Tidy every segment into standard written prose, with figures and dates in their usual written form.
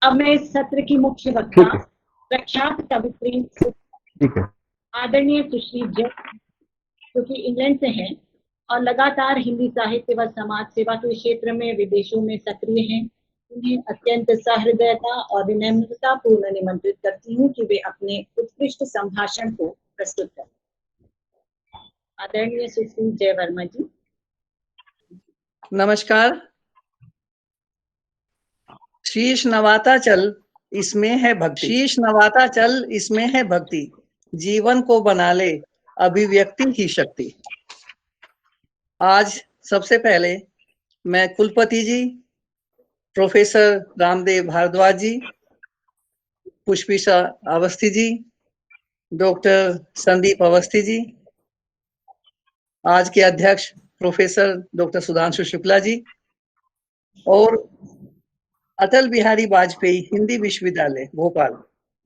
अब मैं इस सत्र की मुख्य वक्ता प्रख्यात कवित्री आदरणीय सुश्री जय, जो कि इंग्लैंड से हैं और लगातार हिंदी साहित्य व समाज सेवा के क्षेत्र में विदेशों में सक्रिय हैं, उन्हें अत्यंत सहृदयता और विनम्रता पूर्ण निमंत्रित करती हूँ कि वे अपने उत्कृष्ट संभाषण को प्रस्तुत करें। आदरणीय सुश्री जय वर्मा जी। नमस्कार। शीश नवाता चल इसमें है भक्ति, शीश नवाता चल इसमें है भक्ति, जीवन को बना ले अभिव्यक्ति ही शक्ति। आज सबसे पहले मैं कुलपति जी प्रोफेसर रामदेव भारद्वाज जी, पुष्पिता अवस्थी जी, डॉक्टर संदीप अवस्थी जी, आज के अध्यक्ष प्रोफेसर डॉक्टर सुधांशु शुक्ला जी और अटल बिहारी वाजपेयी हिंदी विश्वविद्यालय भोपाल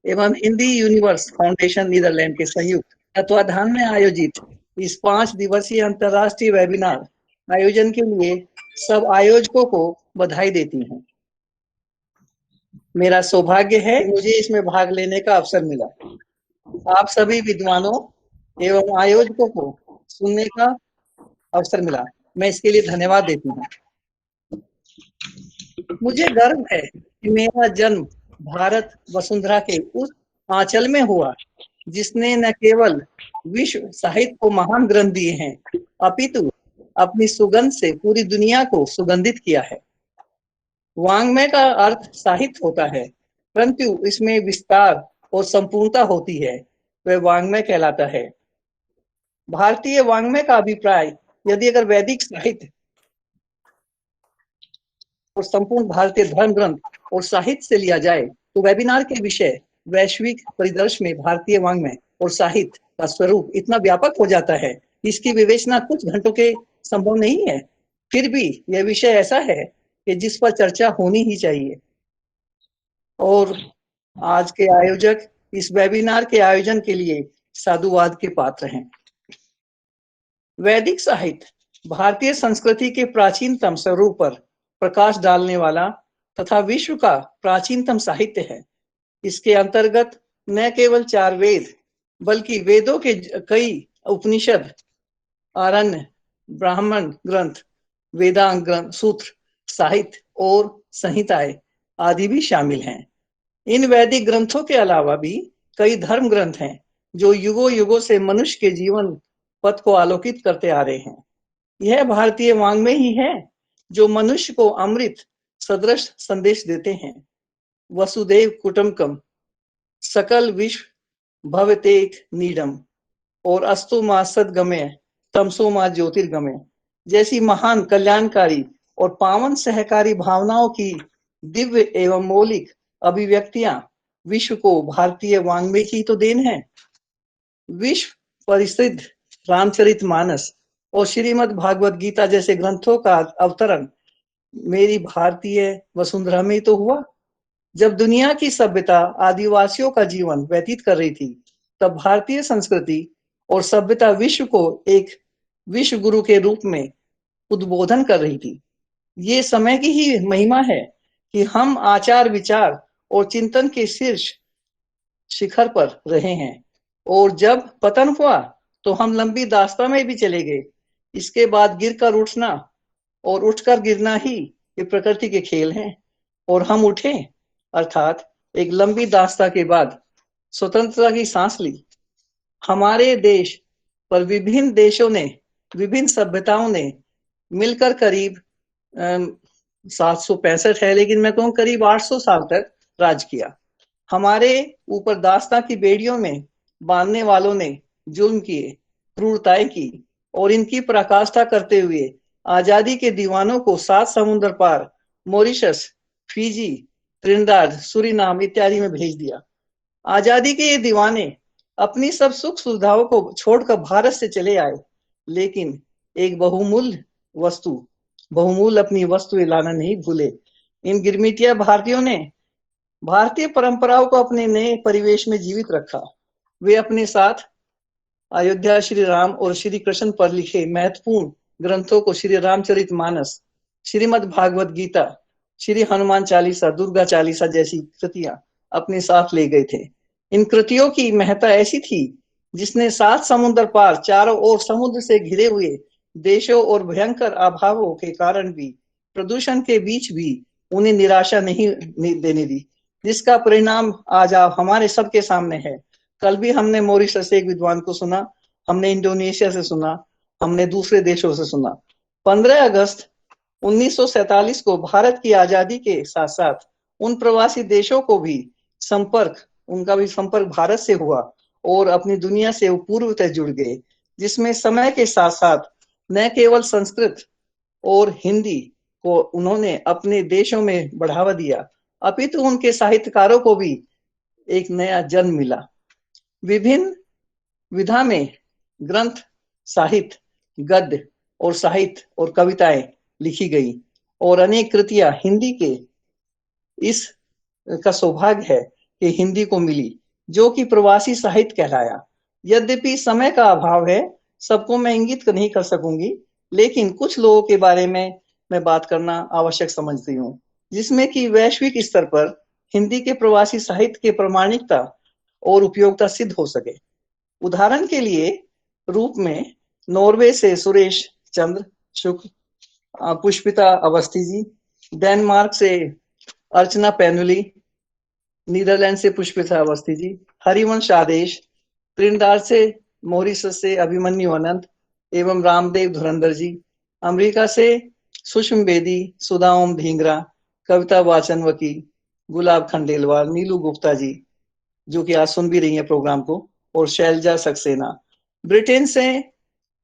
एवं हिंदी यूनिवर्स फाउंडेशन नीदरलैंड के संयुक्त तत्वाधान में आयोजित इस 5 दिवसीय अंतर्राष्ट्रीय वेबिनार आयोजन के लिए सब आयोजकों को बधाई देती हूँ। मेरा सौभाग्य है मुझे इसमें भाग लेने का अवसर मिला। आप सभी विद्वानों एवं आयोजकों को सुनने का अवसर मिला, मैं इसके लिए धन्यवाद देती हूँ। मुझे गर्व है कि मेरा जन्म भारत वसुंधरा के उस आंचल में हुआ जिसने न केवल विश्व साहित्य को महान ग्रंथ दिए हैं, अपितु अपनी सुगंध से पूरी दुनिया को सुगंधित किया है। वाङ्मय का अर्थ साहित्य होता है, परंतु इसमें विस्तार और संपूर्णता होती है, वह वाङ्मय कहलाता है। भारतीय वाङ्मय का अभिप्राय यदि अगर वैदिक साहित्य और संपूर्ण भारतीय धर्म ग्रंथ और साहित्य से लिया जाए तो वेबिनार के विषय वैश्विक परिदृश्य में भारतीय वाङ्मय और साहित्य का स्वरूप इतना व्यापक हो जाता है कि इसकी विवेचना कुछ घंटों के संभव नहीं है। फिर भी यह विषय ऐसा है कि जिस पर चर्चा होनी ही चाहिए और आज के आयोजक इस वेबिनार के आयोजन के लिए साधुवाद के पात्र हैं। वैदिक साहित्य भारतीय संस्कृति के प्राचीनतम स्वरूप पर प्रकाश डालने वाला तथा विश्व का प्राचीनतम साहित्य है। इसके अंतर्गत न केवल 4 वेद बल्कि वेदों के कई उपनिषद, आरण्य, ब्राह्मण ग्रंथ, वेदांग ग्रंथ, सूत्र, साहित्य और संहिताएं आदि भी शामिल हैं। इन वैदिक ग्रंथों के अलावा भी कई धर्म ग्रंथ हैं जो युगों युगों से मनुष्य के जीवन पथ को आलोकित करते आ रहे हैं। यह भारतीय वाङ्मय ही है जो मनुष्य को अमृत सदृश संदेश देते हैं। वसुदेव कुटुंबकम, सकल विश्व भवतेक नीडम और अस्तु मा सद्गमय तमसो मा ज्योतिर्गमय जैसी महान कल्याणकारी और पावन सहकारी भावनाओं की दिव्य एवं मौलिक अभिव्यक्तियां विश्व को भारतीय वाङ्मय की तो देन है। विश्व प्रसिद्ध रामचरितमानस और श्रीमद् भागवत गीता जैसे ग्रंथों का अवतरण मेरी भारतीय वसुंधरा में तो हुआ। जब दुनिया की सभ्यता आदिवासियों का जीवन व्यतीत कर रही थी, तब भारतीय संस्कृति और सभ्यता विश्व को एक विश्व गुरु के रूप में उद्बोधन कर रही थी। ये समय की ही महिमा है कि हम आचार विचार और चिंतन के शीर्ष शिखर पर रहे हैं और जब पतन हुआ तो हम लंबी दास्ता में भी चले गए। इसके बाद गिरकर उठना और उठकर गिरना ही ये प्रकृति के खेल हैं और हम उठे, अर्थात एक लंबी दास्ता के बाद स्वतंत्रता की सांस ली। हमारे देश पर विभिन्न देशों ने, विभिन्न सभ्यताओं ने मिलकर करीब 765 है, लेकिन मैं कहूँ करीब 800 साल तक राज किया। हमारे ऊपर दास्तां की बेड़ियों में बांधने वालों ने जुल्म किए, क्रूरताएं की और इनकी पराकाष्ठा करते हुए आजादी के दीवानों को 7 समुद्र पार मॉरिशस, फिजी, त्रिनिदाद, सूरीनाम इत्यादि में भेज दिया। आजादी के ये दीवाने अपनी सब सुख सुविधाओं को छोड़कर भारत से चले आए, लेकिन एक बहुमूल्य अपनी वस्तु लाना नहीं भूले। इन गिरमिटिया भारतीयों ने भारतीय परंपराओं को अपने नए परिवेश में जीवित रखा। वे अपने साथ अयोध्या श्री राम और श्री कृष्ण पर लिखे महत्वपूर्ण ग्रंथों को श्री रामचरितमानस, श्रीमद् भागवत गीता श्री हनुमान चालीसा, दुर्गा चालीसा जैसी कृतियां अपने साथ ले गए थे। इन कृतियों की महत्ता ऐसी थी जिसने 7 समुद्र पार चारों ओर समुद्र से घिरे हुए देशों और भयंकर अभावों के कारण भी, प्रदूषण के बीच भी उन्हें निराशा नहीं देने दी, जिसका परिणाम आज आप हमारे सबके सामने है। कल भी हमने मॉरिशस से एक विद्वान को सुना, हमने इंडोनेशिया से सुना, हमने दूसरे देशों से सुना। 15 अगस्त 1947 को भारत की आजादी के साथ साथ उन प्रवासी देशों को भी उनका भी संपर्क भारत से हुआ और अपनी दुनिया से वो पूर्वतः जुड़ गए, जिसमें समय के साथ साथ न केवल संस्कृत और हिंदी को उन्होंने अपने देशों में बढ़ावा दिया, अपितु उनके साहित्यकारों को भी एक नया जन्म मिला। विभिन्न विधा में ग्रंथ, साहित्य, गद्य और साहित्य और कविताएं लिखी गई और अनेक कृतियां हिंदी के इस का सौभाग्य है कि हिंदी को मिली, जो कि प्रवासी साहित्य कहलाया। यद्यपि समय का अभाव है, सबको मैं इंगित नहीं कर सकूंगी, लेकिन कुछ लोगों के बारे में मैं बात करना आवश्यक समझती हूँ, जिसमें कि वैश्विक स्तर पर हिंदी के प्रवासी साहित्य के प्रामाणिकता और उपयोगिता सिद्ध हो सके। उदाहरण के लिए रूप में नॉर्वे से सुरेश चंद्र शुक्ल, पुष्पिता अवस्थी जी, डेनमार्क से अर्चना पेनुली, नीदरलैंड से पुष्पिता अवस्थी जी, हरिवंश आदेश, त्रिनिदाद से मॉरिशस से अभिमन्यु अनंत एवं रामदेव धुरंधर जी, अमेरिका से सुषमा बेदी, सुधा ओम ढींगरा, कविता वाचन वकील, गुलाब खंडेलवाल, नीलू गुप्ता जी, जो कि आज सुन भी रही है प्रोग्राम को, और शैलजा सक्सेना।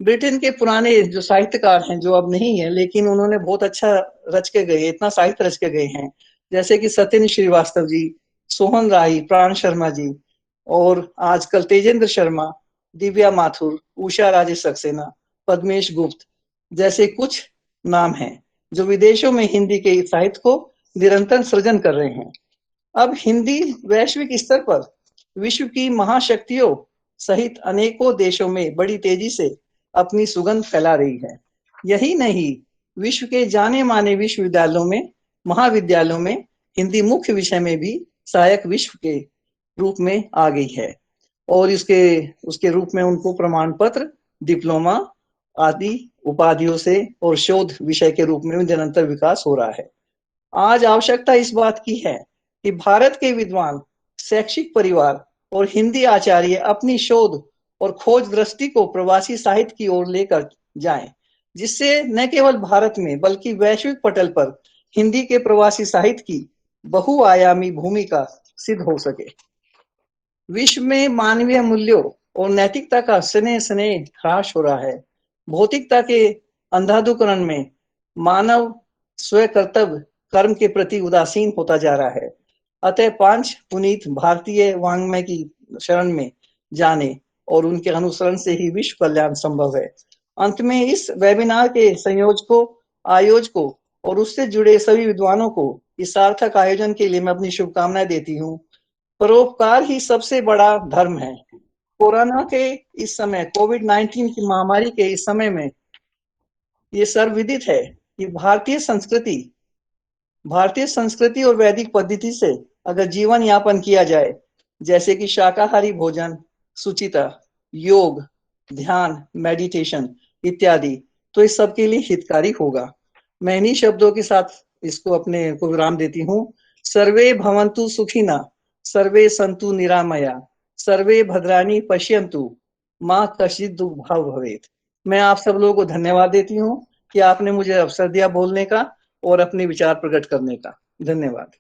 ब्रिटेन के पुराने जो साहित्यकार हैं, जो अब नहीं है, लेकिन उन्होंने बहुत अच्छा रच के गए, इतना साहित्य रच के गए हैं, जैसे कि सत्येंद्र श्रीवास्तव जी, सोहन राही, प्राण शर्मा जी, और आजकल तेजेंद्र शर्मा, दिव्या माथुर, उषा राजे सक्सेना, पद्मेश गुप्त जैसे कुछ नाम हैं जो विदेशों में हिंदी के साहित्य को निरंतर सृजन कर रहे हैं। अब हिंदी वैश्विक स्तर पर विश्व की महाशक्तियों सहित अनेकों देशों में बड़ी तेजी से अपनी सुगंध फैला रही है। यही नहीं, विश्व के जाने माने विश्वविद्यालयों में, महाविद्यालयों में हिंदी मुख्य विषय में भी सहायक विश्व के रूप में आ गई है और उसके रूप में उनको प्रमाण पत्र, डिप्लोमा आदि उपाधियों से और शोध विषय के रूप में निरंतर विकास हो रहा है। आज आवश्यकता इस बात की है कि भारत के विद्वान, शैक्षिक परिवार और हिंदी आचार्य अपनी शोध और खोज दृष्टि को प्रवासी साहित्य की ओर लेकर जाएं, जिससे न केवल भारत में बल्कि वैश्विक पटल पर हिंदी के प्रवासी साहित्य की बहुआयामी भूमिका सिद्ध हो सके। विश्व में मानवीय मूल्यों और नैतिकता का स्नेह ह्रास हो रहा है। भौतिकता के अंधाधुकरण में मानव स्व कर्तव्य कर्म के प्रति उदासीन होता जा रहा है। अतः पांच पुनीत भारतीय वाङ्मय की शरण में जाने और उनके अनुसरण से ही विश्व कल्याण संभव है। अंत में इस वेबिनार के संयोजकों, आयोजकों और उससे जुड़े सभी विद्वानों को इस सार्थक आयोजन के लिए मैं अपनी शुभकामनाएं देती हूँ। परोपकार ही सबसे बड़ा धर्म है। कोरोना के इस समय, कोविड-19 की महामारी के इस समय में ये सर्वविदित है कि भारतीय संस्कृति और वैदिक पद्धति से अगर जीवन यापन किया जाए, जैसे कि शाकाहारी भोजन, सुचिता, योग, ध्यान, मेडिटेशन इत्यादि, तो इस सब के लिए हितकारी होगा। मैं इन्हीं शब्दों के साथ इसको अपने को विराम देती हूँ। सर्वे भवन्तु सुखिनः, सर्वे सन्तु निरामया, सर्वे भद्राणि पश्यन्तु, मां कश्चित् दुर्भाग् भवेत्। मैं आप सब लोगों को धन्यवाद देती हूँ कि आपने मुझे अवसर दिया बोलने का और अपने विचार प्रकट करने का। धन्यवाद।